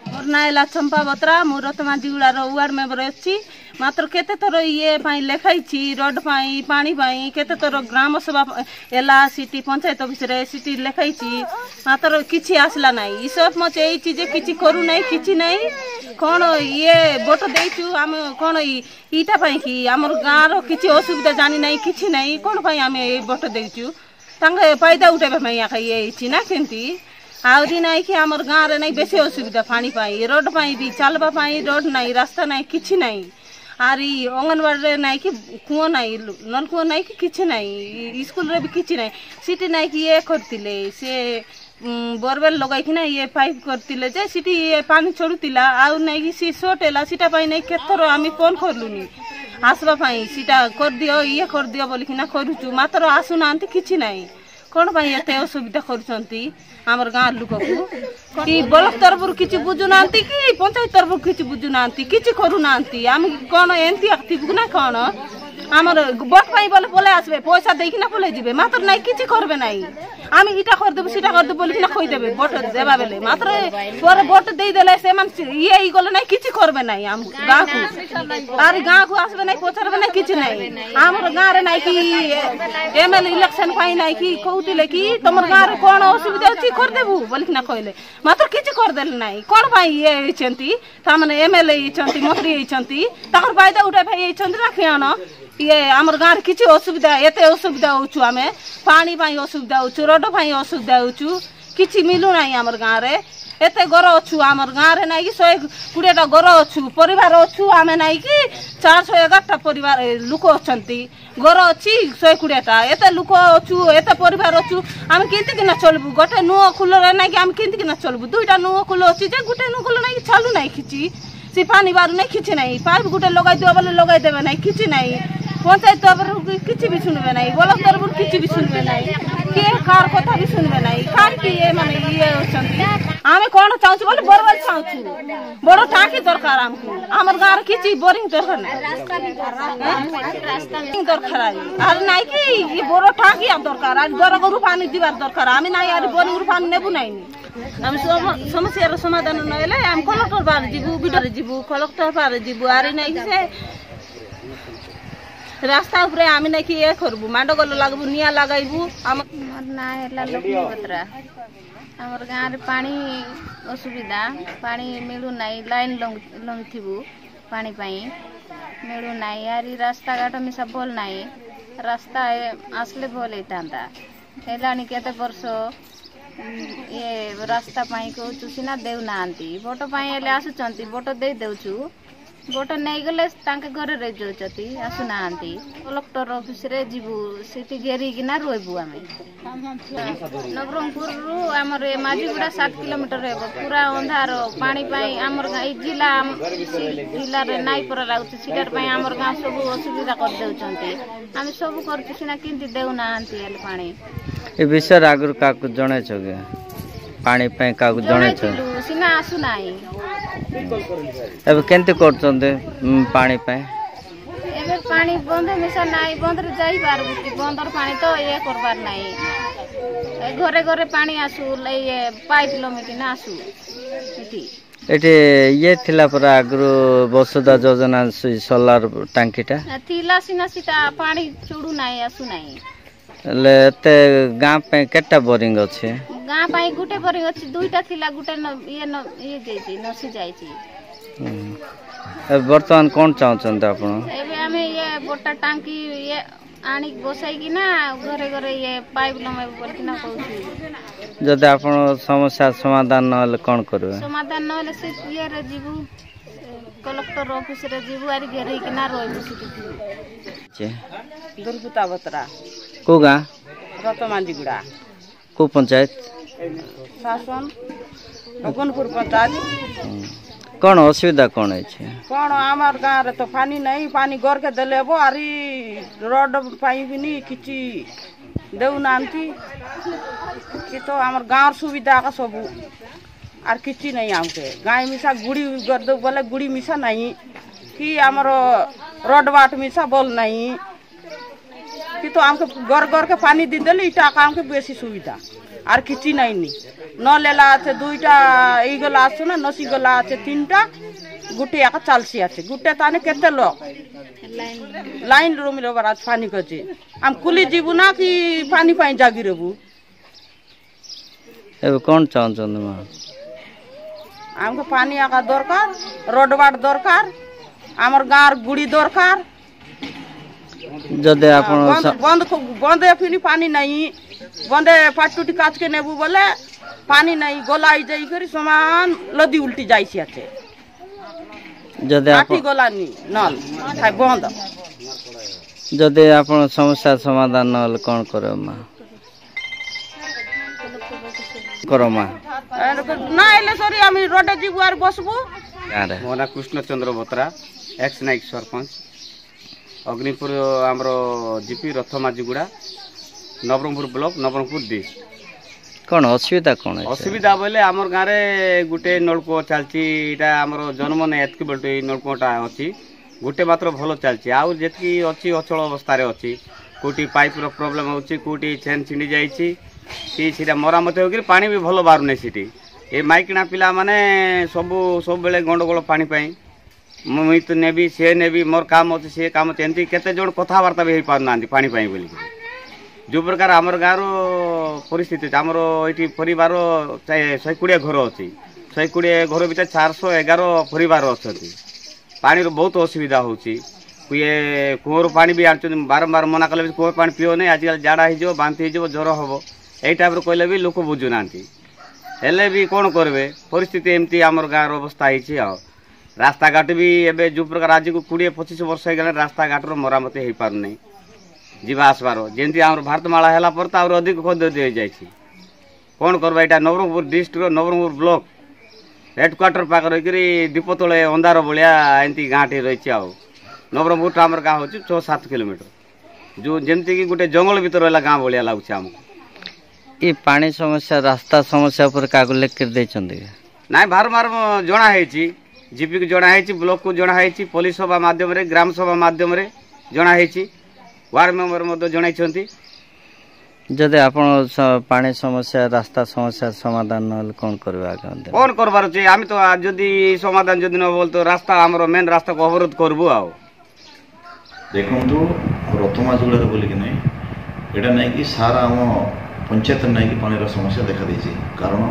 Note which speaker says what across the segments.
Speaker 1: मोर नाला चंपा बत्रा मोर रतमाजीगुड़ा ward member अच्छी मात्र केते थर ये लिखाई रोड पानी केते थर ग्राम सभा एला सिटी पंचायत ऑफिस रे सिटी लिखाई मात्र किछि आसला नाही ई सब म चेई जे किछि करू नाही किछि नाही कोन ये वोट देइचु हम कोन ईटा पई कि हमर गां रो किछि असुविधा जानि नाही किछि नाही कोन पई हम ए वोट देइचु तांगे फायदा उठेबे पई आखा ये छि ना केंती आउरी नाही कि हमर गां रे नाही बेसी असुविधा पानी पाई रोड पाई भी चलबा पाई रोड नाही रास्ता नाही किछि नाही आरी अंगनवाड़ी रे नाही कि कुओ नाही नलकुओ नाही कि किछि नाही स्कूल रे भी किछि नाही सिटी नाही कि ये करतिले से बोरवेल लगाई कि ना ये पाइप करतिले जे सिटी ये पानी छोड़ुतिला आउ नाही कि सी सोटेला सीटा पाई नाही केथरो आमी फोन करलुनी आसबा पाई सीटा कर दियो ये कर दियो बोली कि ना करूचु मात्र आसु नांती किछि नाही कोन पाई एते असुविधा करछंती हमर गां लोक को कि ब्लॉक तरफ किछि बुझु नांती कि पंचायत तरफ किछि बुझु नांती किछि करू नांती हम कोन एंती एक्टिव ना कोन हमर वोट पाई बोले बोले आसबे पैसा देई कि ना बोले जिबे मात्र नाही किछि करबे नाही हम इटा कर देबे सीटा कर देबे बोली कि ना खोई देबे वोट देबा बेले मात्र पर वोट देई देले से मन ये ई गले नाही किछि करबे नाही हम गां को आर गां को आसबे नाही पछरबे नाही किछि नाही हमर गां रे नाही कि एमएलए इलेक्शन पाई नाही कि कहउतिले कि तमर गां रे कोन असुविधा अछि कर देबू बोली कि ना कहले मात्र किछि कर देले नाही कोन भाई ये छंती तामने एमएलए छंती मंत्री छंती ताकर फायदा उठा भाई छंती ना खियानो ये आमर गाँव रे किछि असुविधा एते असुविधा होचु आमे पानी पाई असुविधा होचु रोड पाई असुविधा होचु किछि मिलु नाही आमर गाँव रे एते घर अछु आमर गाँव रे नाही कि 120 टा घर अछु परिवार अछु आमे नाही कि 411 टा परिवार लोक अछंती घर अछि 120 टा एते लोक अछु एते परिवार अछु आमे केंति कि ना चलबु गोटे नुओ खुल रे नाही कि आमे केंति कि ना चलबु दुईटा नुओ खुल अछि जे गोटे नुओ खुल नाही चालू नाही किछि से पानी बारू नहीं किछि नहीं पाइप गोटे लगाई दियो बोले लगाई देबे नहीं किछि नहीं पंचायत तरफ किछि भी सुनबे नहीं ब्लॉक तरफ किछि भी सुनबे नहीं के कार कथा भी सुनबे नहीं कार की ये माने ये होचंती आमे कोन चाहछु बोले बोरवेल चाहछु बड़ टाकी दरकार हमको हमर गार किछि बोरिंग दरकार नहीं रास्ता में दरकार आर नाही कि ये बड़ टाकी अब दरकार आज गरगरु पानी दिबार दरकार आमे नाही आर बोरिंग पानी नेबु नाही हम समस्या समाधान नहेले हम कलेक्टर पार जीबू बिडर जीबू कलेक्टर पार जीबू आरे नाही से रास्ता ऊपर आम नहीं कि ये करबू मांड गल लागबू निया लगाइबू हम
Speaker 2: ना हैला लक्ष्मी बत्रा हमर गाँव रे पानी असुविधा पानी मिलू नाही लाइन लंग थिबू पानी पाई मिलू नाही यारी रास्ता घाट मिसा बोल नाही रास्ता आसले बोल एतांता हेलानी केते वर्ष ये रास्ता पाई को चुसिना देउ नांती वोट पाई एले आसुचंती वोट दे देउछु वोट नहीं गले तांके घरे रह जाउचती आसु नांती कलेक्टर ऑफिस रे जीबू सिटी घेरी किना रोइबू आमे नवरंगपुर रु हमर माजीगुड़ा 7 किलोमीटर हेबो पूरा अंधार पानी पाई हमर जिला रे नाई पर लागुच सिटर पाई हमर गां सब असुविधा कर देउचंती आमे सब करछु सिना किंती देउ नांती एले पानी
Speaker 3: ए विषय आगुर काकु जणे छगे पानी पे काकु जणे छ
Speaker 2: सिना आसु नाही
Speaker 3: अब केंते करचंदे पानी पे
Speaker 2: एबे पानी बंद मिसा नाही बंद रे जाई पारबु कि बंदर पानी तो ये करबार नाही घरे घरे पानी आसु ये पाइप लमिति ना आसु
Speaker 3: एटे ये थिला पर आगुर वसुधा योजना सोलार टांकीटा
Speaker 2: थिला सिना सिटा पानी चुडू नाही आसु नाही
Speaker 3: ले ते गां पे केटा बोरिंग अछि
Speaker 2: गां पाई गुटे बोरिंग अछि दुईटा थिला गुटे ये जेछि नसी जाइछि
Speaker 3: वर्तमान कोन चाहछन आपण
Speaker 2: एबे हमें ये बोटा टांकी ये आनी बसाई कि ना घरे घरे ये पाइप लमे बोल कि ना कहू
Speaker 3: जदि आपण समस्या समाधान न कोन करबे
Speaker 2: समाधान न ले से ये रे जीवू कलेक्टर ऑफिस रे जीवू आरी घेरे कि ना रोइबू सिटी
Speaker 1: दुर्गुता बत्रा
Speaker 3: को गां
Speaker 1: रतमाजीगुड़ा
Speaker 3: को पंचायत
Speaker 1: शासन भगवानपुर पंचायत
Speaker 3: कौन असुविधा कौन है
Speaker 1: कौन आमार गाँव रे तो पानी नहीं पानी घर के देलेबो आरी रोड पाई भी नहीं किछि देउ नांती कि तो आमार गाँव सुविधा का सब आर किछि नहीं हमके गाय मिसा गुड़ी कर दो बोले गुड़ी मिसा नहीं कि आमर रोड बाट मिसा बोल नहीं कि तो हमके घर घर के पानी दी देली इटा हमके बेसी सुविधा আর কিছু নাইনি নলেলা আছে দুইটা এইগুলা আছে না নসিগুলা আছে তিনটা গুটে একা চালসি আছে গুটে তানে কেতে লোক লাইন রুমি রবার আজ পানি করছে আমি কুলি যাবো না কি পানি পাই জাগি রবু
Speaker 3: এবে কোন চাচ্ছেন মা
Speaker 1: আমাকে পানি আকা দরকার রোড बाट দরকার আমার গাঁর গুড়ি দরকার
Speaker 3: যদি আপন
Speaker 1: বন্ধ বন্ধে ফিনি পানি নাই বন্ধে পাটুটি কাজ के নেবু বলে পানি নাই গলাই যাই করি সমান নদী উল্টি যাইছি আছে
Speaker 3: যদি
Speaker 1: আপন গলানি নল তাই বন্ধ
Speaker 3: যদি আপন সমস্যার সমাধান না হলে কোন করে মা করো মা
Speaker 1: না এলে সরি আমি রোডে যাবো আর বসবো
Speaker 3: আরে
Speaker 4: মোনা কৃষ্ণচন্দ্র বত্রা এক্স নাইক सरपंच अग्निपुर आमर GP Rathmajhiguda Nabarangpur block Nabarangpur district
Speaker 3: কোন অসুবিধা কোন
Speaker 4: असुविधा बोले आमर गाँव गोटे नलकूप चलती आमर जन्म नहीं एतक बेलू नलकूपटा अच्छी गोटे मात्र भल चलती आउ जी अच्छी अचल अवस्था अच्छी कौटी पाइप प्रोब्लेम होटी चेन छिंडी जाइए मरामत हो पानी भी भल बाहर सीटी ये माइकिना पिला माने सब बेले गंडगोल पानी पाई मुई तो नेबी सी नेबी मोर काम अच्छे सी काम अच्छे एमती केते जन कथबार्ता भी हो पारना पानी पाई बोली जो प्रकार आमर गाँव परिस्थिति आमर ये परिवार 120 घर अच्छी 120 घर भर 411 परिवार अच्छा पानी बहुत असुविधा होची ये कूहर पानी भी आनी बारंबार मना कले कूहर पानी पिओ नहीं आजकल जाड़ा हो बांति हो ज्वर हम यही टाइप कहले भी लोक बुझुना हेले भी कौन करेंगे परिस्थिति एमती आमर गाँव अवस्था है रास्ता घाट भी एबे जो प्रकार आज को 20-25 वर्ष हो गला रास्ता घाटर मरामती हो पार नहीं जीवा आसबार जमी आम भारतमाला है पर तो अधिक खोद हो जाए कौन करवा यहाँ Nabarangpur district Nabarangpur block headquarter पाख रही दीप तले अंधार भाया एमती गाँटी रही नवरंगपुर आम गाँव हूँ 6-7 किलोमीटर जो जमती कि गोटे जंगल भर रहा गाँव भाया लगुच आमको
Speaker 3: ये पानी समस्या रास्ता समस्या पर कागज लिख
Speaker 4: ना बारंबार जनाई जीपी को जनाई ब्लॉक को जनाई पुलिस सभा मध्यम ग्राम सभा मध्यम जनाई वार्ड मेंबर जनाई
Speaker 3: जदि आपण पानी समस्या रास्ता समस्या समाधान न कौन करबा
Speaker 4: कौन करबार अछि आमी तो जदि समाधान जदि न बोल तो रास्ता हमरो मेन रास्ता को अवरोध करबो आ
Speaker 5: देखंतु रथमाझीगुड़ा बोली कि नहीं एटा नहीं कि सारा हम पंचायत नहीं कि पानी समस्या देखा देछि कारण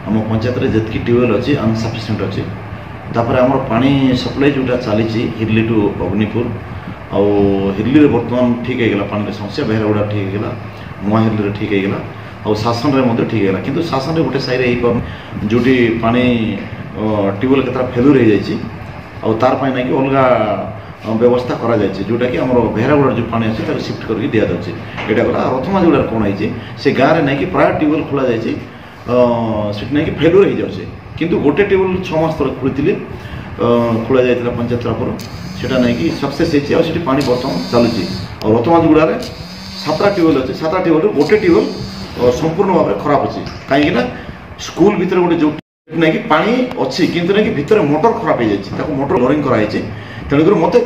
Speaker 5: हम पंचायत रे जतकी ट्यूबवेल अछि अनसफिशिएंट अछि तापर हमर पानी सप्लाई जोटा चली हिरली टू अग्निपुर आ हिरली रे वर्तमान ठीक है गला पानी समस्या बेहरागुड़ा ठीक है गला मुआ हिरली रे ठीक है गला आ शासन रे मध्य ठीक है गला किंतु शासन रे गोटे साइड हे जोटी पानी ट्यूबवेल केतरा फेलुर हो जाइछि आ तार पाई नहीं कि अलगा व्यवस्था करा जाइछि जोटा कि हमर बेहरागुड़ा जो पानी अछि तार शिफ्ट करके दिया जाछि एटा गला रथमाझीगुड़ा कोन आइछि से गाँ रे नहीं कि प्राय ट्यूबवेल खोला जाइछि सेट नहीं कि फेलुर हो जाउछि किंतु गोटे टेबल 6 मास तक खुली खोला जाता पंचायत तरफ से नहीं कि सक्सेस होती पानी बर्तमान चलुची और रथमाझीगुड़ा 7टा ट्यूबवेल अच्छे 7टा ट्यूबवेल गोटे ट्यूबवेल संपूर्ण भाव में खराब अच्छी कहीं स्कूल भीतर गोटे जो नहीं कि पानी अच्छी किंतु नहीं कि भीतर मोटर खराब हो जाए मोटर लोरिंग कराई तेणुक मत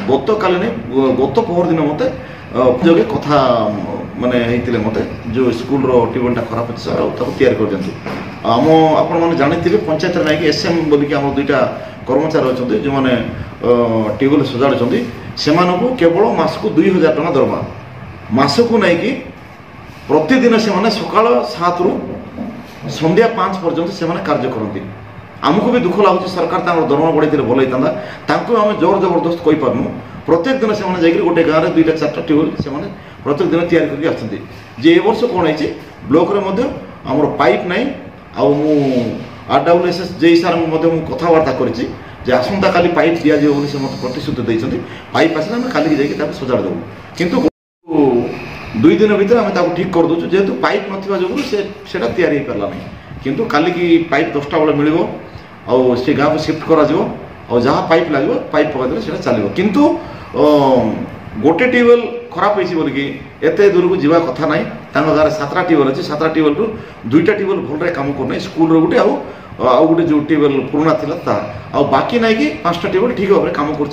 Speaker 5: गत काली नहीं गत पहर दिन मत जगह कथा माने होते मत जो स्कूल ट्यूबवेलटा खराब अच्छे तैयार कर दिखाँ आम आपण मैंने जानी पंचायत नहीं कि एसएम बोलिक आम 2टा कर्मचारी अच्छा जो मैंने ट्यूबवेल सजाड़ी से केवल मासक 2000 टका दरमा मासक नहीं कि प्रतिदिन से सकाल 7 रु संध्या 5 पर्यंत से कार्य करती आमको भी दुख लगुच सरकार दरमा बढ़े भल होता आम जोर जबरदस्त कही पार्नु प्रत्येक दिन से गोटे गाँव में 2-4टा ट्यूबवेल से प्रत्येक दिन तैयारी करके आसती जे ए वर्ष कौन है ब्लॉक रे आमर पाइप नहीं आरडब्ल्यूएसएस जे सार कथबार्ता करी आसंता काली पाइप दि जाए से मत प्रतिश्रुति देते पाइप आसे आम काली जाकि सजाड़ देवु किंतु 2 दिन भीतर आम ठीक कर दूँ जेहेतु पाइप ना जो से तैयारी पारा नहीं किंतु काली की पाइप 10टा बेले मिल से गाँव को शिफ्ट करा जहाँ पाइप लगे पाइप पकड़े से चलो किंतु गोटे ट्यूबवेल खराब होगी एत दूर को जावा कथा ना गाँव 7टा ट्यूबवेल अच्छे 7टा ट्यूबवेल 2टा ट्यूबवेल भल कम करना स्कूल गोटे आउ गोटे जो ट्यूबवेल पुराना था बाकी ना कि 5टा ट्यूबवेल ठीक भाव में कम कर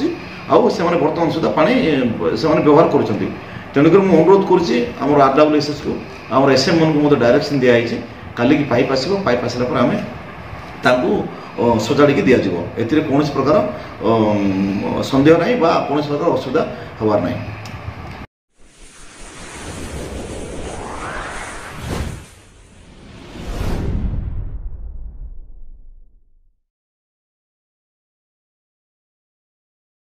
Speaker 5: बर्तमान सुधा पानी से व्यवहार कर तेणुकर मुझे अनुरोध करुच्ची आम RWSS को आम SM मन को डायरेक्शन दिखाई काली की पाइप आसो पाइप आसला पर आम सजाड़ी दिज्व ए कौन प्रकार सन्देह ना कौन प्रकार असुविधा हबार ना।